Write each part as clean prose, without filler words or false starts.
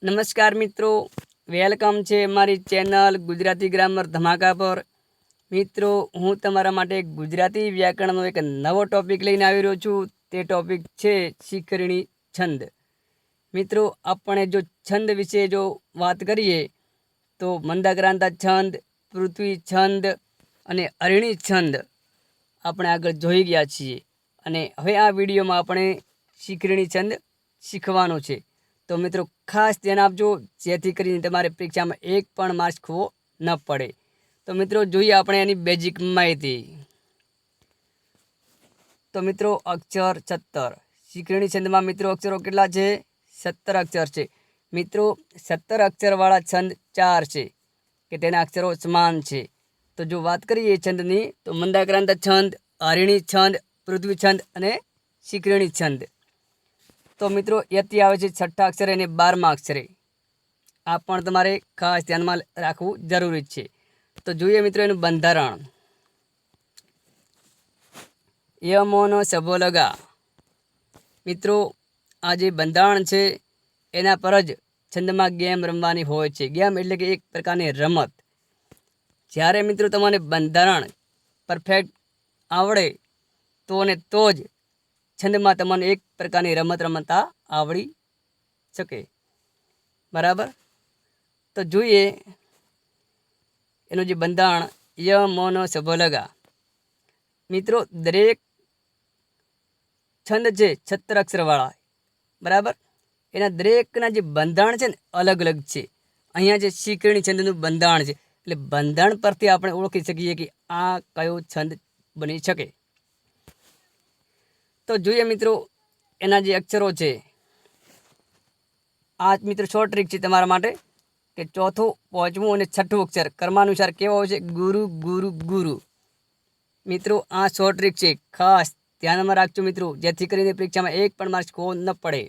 નમસ્કાર મિત્રો, વેલકમ છે મારી ચેનલ ગુજરાતી ગ્રામર ધમાકા પર। મિત્રો, હું તમારા માટે ગુજરાતી વ્યાકરણનો એક નવો ટોપિક લઈને આવી રહ્યો છું। તે ટોપિક છે શિખરણી છંદ। મિત્રો, આપણે જો છંદ વિશે જો વાત કરીએ તો મંદાક્રાંતા છંદ, પૃથ્વી છંદ અને અરિણી છંદ આપણે આગળ જોઈ ગયા છીએ અને હવે આ વિડીયોમાં આપણે શિખરણી છંદ શીખવાનો છે। તો મિત્રો ખાસ ધ્યાન આપજો, જેથી કરીને તમારે પરીક્ષામાં એક પણ માર્ક્સ ખોવો ન પડે। તો મિત્રો જોઈએ આપણે એની બેઝિક માહિતી। તો મિત્રો અક્ષર 17 શિખરણી છંદમાં મિત્રો અક્ષરો કેટલા છે? 17 અક્ષર છે। મિત્રો 17 અક્ષરવાળા છંદ 4 છે કે તેના અક્ષરો સમાન છે। તો જો વાત કરીએ છંદની તો મંદાક્રાંતા છંદ, હરિણી છંદ, પૃથ્વી છંદ અને શિખરણી છંદ। તો મિત્રો યતિ આવે છે 6ઠા અક્ષરે અને 12મા અક્ષરે। આ પણ તમારે ખાસ ધ્યાનમાં રાખવું જરૂરી છે। તો જોઈએ મિત્રો એનું બંધારણ। યમોનો સભો લગા। મિત્રો આ જે બંધારણ છે એના પર જ છંદમાં ગેમ રમવાની હોય છે। ગેમ એટલે કે એક પ્રકારની રમત। જ્યારે મિત્રો તમને બંધારણ પરફેક્ટ આવડે તો ને તો જ છંદમાં તમને એક પ્રકારની રમત રમતા આવડી શકે, બરાબર। તો જોઈએ એનું જે બંધારણ ય મોનો સભો લગા। મિત્રો દરેક છંદ છે 17 અક્ષરવાળા, બરાબર, એના દરેકના જે બંધારણ છે ને અલગ અલગ છે। અહીંયા જે શિખરણી છંદનું બંધારણ છે એટલે બંધારણ પરથી આપણે ઓળખી શકીએ કે આ કયો છંદ બની શકે। તો જોઈએ મિત્રો એના જે અક્ષરો છે। આ મિત્રો શોર્ટ ટ્રીક છે તમારા માટે કે ચોથું, પાંચમું અને છઠ્ઠું અક્ષર કર્માનુસાર કેવા હોય છે? ગુરુ ગુરુ ગુરુ। મિત્રો આ શોર્ટ ટ્રીક છે, ખાસ ધ્યાનમાં રાખજો મિત્રો, જેથી કરીને પરીક્ષામાં એક પણ માર્ક્સ ખોવો ન પડે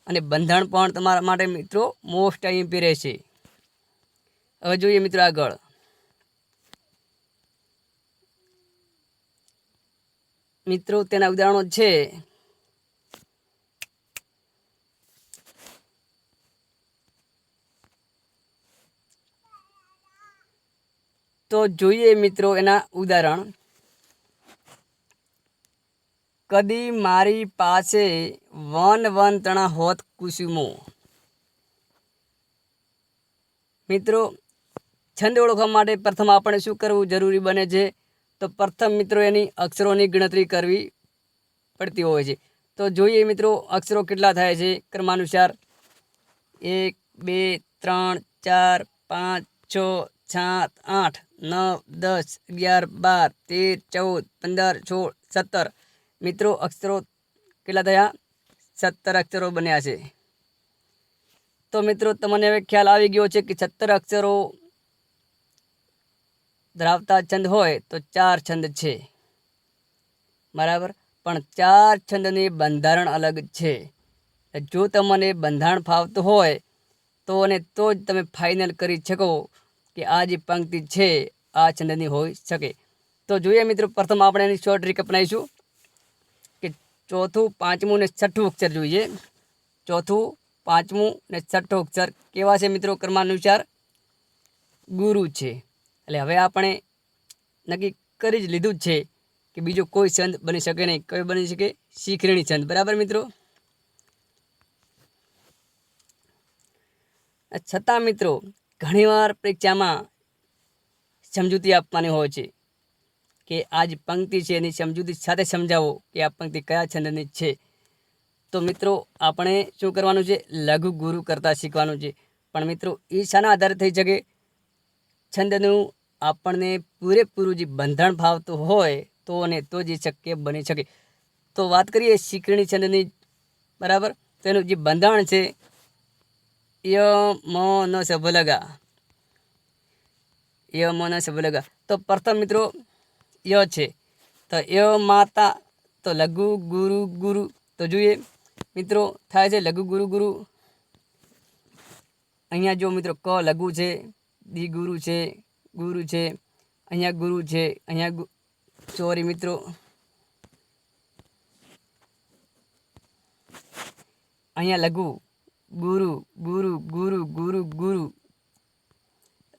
અને બંધારણ પણ તમારા માટે મિત્રો મોસ્ટ ઇમ્પોર્ટન્ટ રહેશે। હવે જોઈએ મિત્રો આગળ। મિત્રો તેના ઉદાહરણો છે તો જોઈએ મિત્રો એના ઉદાહરણ। કદી મારી પાસે વન વન તણા હોત કુસુમો। મિત્રો છંદ ઓળખવા માટે પ્રથમ આપણે શું કરવું જરૂરી બને છે? તો પ્રથમ મિત્રો એની અક્ષરોની ગણતરી કરવી પડતી હોય છે। તો જોઈએ મિત્રો અક્ષરો કેટલા થાય છે ક્રમાનુસાર? 1 2 3 4 5 6 7 8 9 10 11 12 13 14 15 16 17 મિત્રો અક્ષરો કેટલા થયા? 17 અક્ષરો બન્યા છે। તો મિત્રો તમને હવે ખ્યાલ આવી ગયો છે કે 17 અક્ષરો ધરાવતા છંદ હોય તો 4 છંદ છે, બરાબર, પણ 4 છંદની બંધારણ અલગ છે। જો તમને બંધારણ ફાવતું હોય તો અને તો જ તમે ફાઇનલ કરી શકો કે આ જે પંક્તિ છે આ છંદની હોઈ શકે। તો જોઈએ મિત્રો પ્રથમ આપણે એની શોર્ટ ટ્રીક અપનાવીશું કે ચોથું, પાંચમું ને છઠ્ઠું અક્ષર જોઈએ। ચોથું, પાંચમું ને છઠ્ઠું અક્ષર કેવા છે મિત્રો? ક્રમાનુસાર ગુરુ છે। એટલે હવે આપણે નક્કી કરી જ લીધું જ છે કે બીજો કોઈ છંદ બની શકે નહીં। કયો બની શકે? શિખરણી છંદ, બરાબર મિત્રો। છતાં મિત્રો ઘણીવાર પરીક્ષામાં સમજૂતી આપવાની હોય છે કે આ જ પંક્તિ છે એની સમજૂતી સાથે સમજાવો કે આ પંક્તિ કયા છંદની છે। તો મિત્રો આપણે શું કરવાનું છે? લઘુ ગુરુ કરતાં શીખવાનું છે। પણ મિત્રો એ શાના આધારે થઈ શકે? છંદનું આપણને પૂરેપૂરું જે બંધારણ ફાવતું હોય તો અને તો જ શક્ય બની શકે। તો વાત કરીએ શિખરણી છંદની, બરાબર, તો એનું જે બંધારણ છે ય મ ન સભ લગા। ય મ ન સભ લગા। તો પ્રથમ મિત્રો ય છે તો ય માતા, તો લઘુ ગુરુ ગુરુ। તો જોઈએ મિત્રો થાય છે લઘુ ગુરુ ગુરુ। અહીંયા જો મિત્રો ક લઘુ છે, દી ગુરુ છે, ગુરુ છે, અહીંયા ગુરુ છે, અહીંયા સોરી મિત્રો અહીંયા લઘુ ગુરુ ગુરુ ગુરુ ગુરુ ગુરુ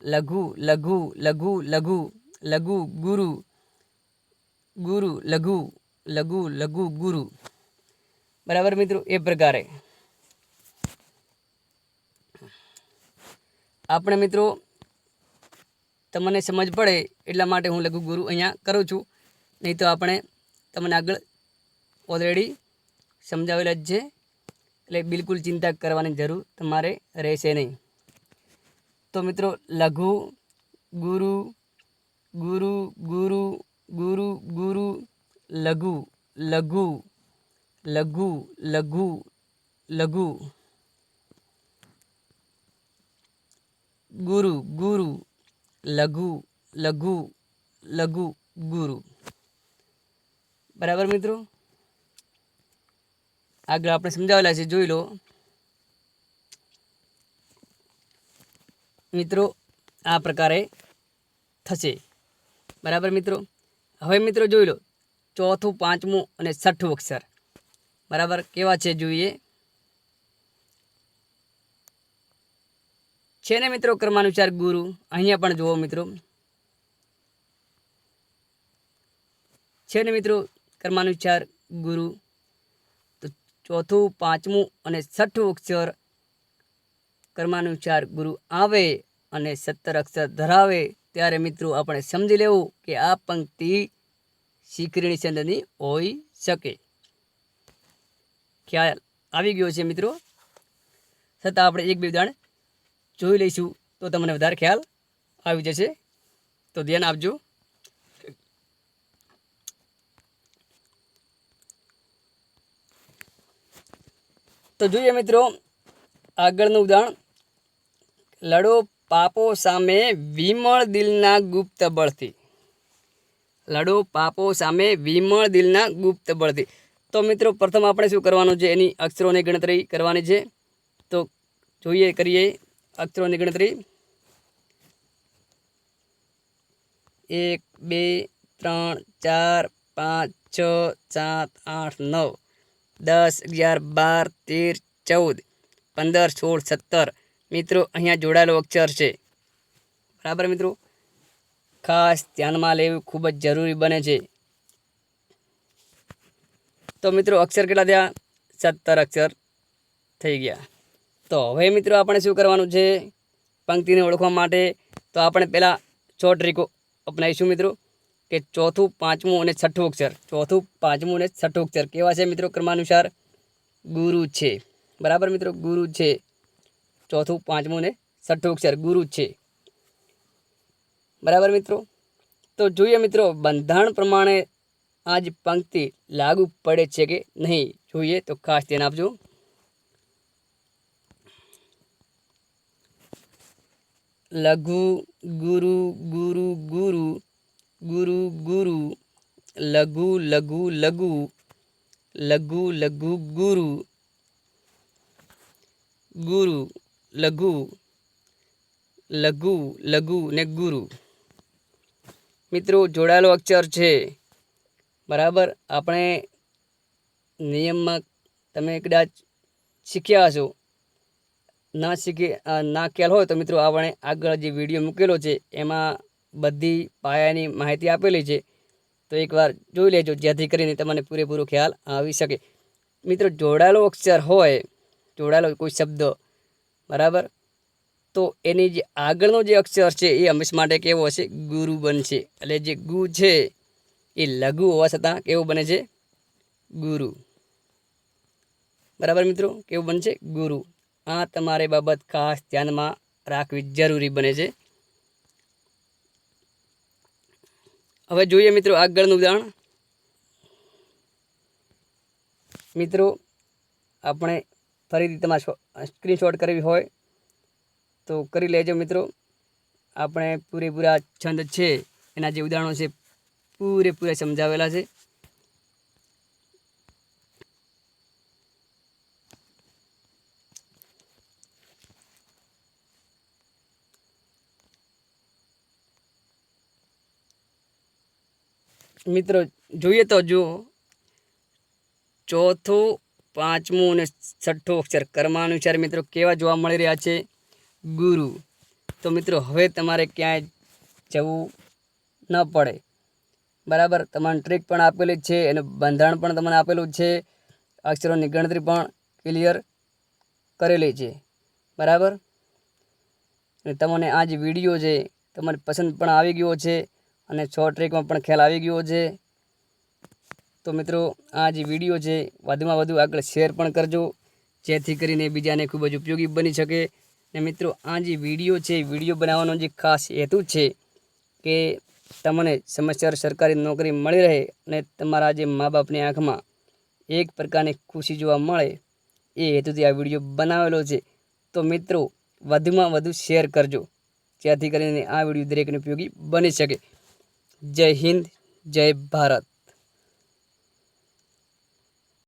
લઘુ લઘુ લઘુ લઘુ લઘુ ગુરુ ગુરુ લઘુ લઘુ લઘુ ગુરુ। બરાબર મિત્રો, એ પ્રકારે આપણે મિત્રો તમને સમજ પડે એટલા માટે હું લઘુ ગુરુ અહીંયા કરું છું, નહીં તો આપણે તમને આગળ ઓલરેડી સમજાવેલા જ છે, એટલે બિલકુલ ચિંતા કરવાની જરૂર તમારે રહેશે નહીં। તો મિત્રો લઘુ ગુરુ ગુરુ ગુરુ ગુરુ ગુરુ લઘુ લઘુ લઘુ લઘુ લઘુ ગુરુ ગુરુ લઘુ લઘુ લઘુ ગુરુ। બરાબર મિત્રો, આગળ આપણે સમજાવેલા છે, જોઈ લો મિત્રો, આ પ્રકારે થશે। બરાબર મિત્રો, હવે મિત્રો જોઈ લો ચોથું, પાંચમું અને છઠ્ઠું અક્ષર બરાબર કેવા છે જોઈએ છે ને મિત્રો, ક્રમાનુસાર ગુરુ। અહીંયા પણ જુઓ મિત્રો, છે ને મિત્રો ક્રમાનુસાર ગુરુ। તો ચોથું, પાંચમું અને છઠ્ઠું અક્ષર કર્માનુસાર ગુરુ આવે અને 17 અક્ષર ધરાવે ત્યારે મિત્રો આપણે સમજી લેવું કે આ પંક્તિ શીકરીણી છંદની હોઈ શકે। ખ્યાલ આવી ગયો છે મિત્રો, છતાં આપણે એક બે ઉદાહરણ જોઈ લઈશું તો તમને વધારે ખ્યાલ આવી જશે, તો ધ્યાન આપજો। તો જોઈએ મિત્રો આગળનું ઉદાહરણ, લડો પાપો સામે વિમળ દિલના ગુપ્ત બળથી। લડો પાપો સામે વિમળ દિલના ગુપ્ત બળથી। તો મિત્રો પ્રથમ આપણે શું કરવાનું છે, એની અક્ષરોની ગણતરી કરવાની છે। તો જોઈએ કરીએ અક્ષરોની ગણતરી। 1 2 3 4 5 6 7 8 9 10 11 12 13 14 15 16 17 મિત્રો અહીંયા જોડાયેલો અક્ષર છે। બરાબર મિત્રો, ખાસ ધ્યાનમાં લેવું ખૂબ જ જરૂરી બને છે। તો મિત્રો અક્ષર કેટલા થયા? 17 અક્ષર થઈ ગયા। તો હવે મિત્રો આપણે શું કરવાનું છે, પંક્તિને ઓળખવા માટે તો આપણે પહેલાં 6 ટ્રીકો અપનાવીશું મિત્રો, કે ચોથું, પાંચમું અને છઠ્ઠું અક્ષર। ચોથું, પાંચમું અને છઠ્ઠું અક્ષર કેવા છે મિત્રો? ક્રમાનુસાર ગુરુ છે। બરાબર મિત્રો, ગુરુ છે। ચોથું, પાંચમું અને છઠ્ઠું અક્ષર ગુરુ છે। બરાબર મિત્રો, તો જોઈએ મિત્રો બંધારણ પ્રમાણે આજ પંક્તિ લાગુ પડે છે કે નહીં, જોઈએ તો ખાસ ધ્યાન આપજો। લઘુ ગુરુ ગુરુ ગુરુ ગુરુ ગુરુ લઘુ લઘુ લઘુ લઘુ લઘુ ગુરુ ગુરુ લઘુ લઘુ લઘુ ને ગુરુ। મિત્રો જોડાયેલો અક્ષર છે। બરાબર, આપણે નિયમમાં તમે કદાચ શીખ્યા હશો, ના ખ્યાલ હોય તો મિત્રો આપણે આગળ જે વિડીયો મૂકેલો છે એમાં બધી પાયાની માહિતી આપેલી છે, તો એકવાર જોઈ લેજો જેથી કરીને તમને પૂરેપૂરો ખ્યાલ આવી શકે। મિત્રો જોડાયેલો અક્ષર હોય, જોડાયેલો કોઈ શબ્દ, બરાબર, તો એની જે આગળનો જે અક્ષર છે એ હંમેશા માટે કેવો હશે? ગુરુ બનશે। એટલે જે ગુ છે એ લઘુ હોવા છતાં કેવું બને છે? ગુરુ। બરાબર મિત્રો, કેવું બનશે? ગુરુ। આ તમારે બાબત ખાસ ધ્યાનમાં રાખવી જરૂરી બને છે। હવે જોઈએ મિત્રો આગળનું ઉદાહરણ। મિત્રો આપણે ફરીથી તમારે સ્ક્રીનશોટ કરવી હોય તો કરી લેજો મિત્રો। આપણે પૂરેપૂરા છંદ છે એના જે ઉદાહરણો છે પૂરેપૂરા સમજાવેલા છે। મિત્રો જોઈએ તો જો ચોથું, પાંચમું અને છઠ્ઠું અક્ષર કર્માનુસાર મિત્રો કેવા જોવા મળી રહ્યા છે? ગુરુ. તો મિત્રો હવે તમારે ક્યાંય જવું ન પડે, બરાબર. તમારી ટ્રીક પણ આપેલી છે, એનું બંધારણ પણ તમને આપેલું છે, અક્ષરોની ગણતરી પણ ક્લિયર કરેલી છે, બરાબર. અને તમને આ જે વિડીયો છે તમને પસંદ પણ આવી ગયો છે અને શોર્ટ ટ્રીકમાં પણ ખ્યાલ આવી ગયો છે. તો મિત્રો આ જે વિડીયો છે વધુમાં વધુ આગળ શેર પણ કરજો, જેથી કરીને બીજાને ખૂબ જ ઉપયોગી બની શકે. ને મિત્રો આ જે વિડીયો છે, વિડીયો બનાવવાનો જે ખાસ હેતુ છે કે તમને સમયસર સરકારી નોકરી મળી રહે અને તમારા જે મા બાપની આંખમાં એક પ્રકારની ખુશી જોવા મળે, એ હેતુથી આ વિડીયો બનાવેલો છે. તો મિત્રો વધુમાં વધુ શેર કરજો, જેથી કરીને આ વિડીયો દરેકને ઉપયોગી બની શકે. જય હિન્દ, જય ભારત.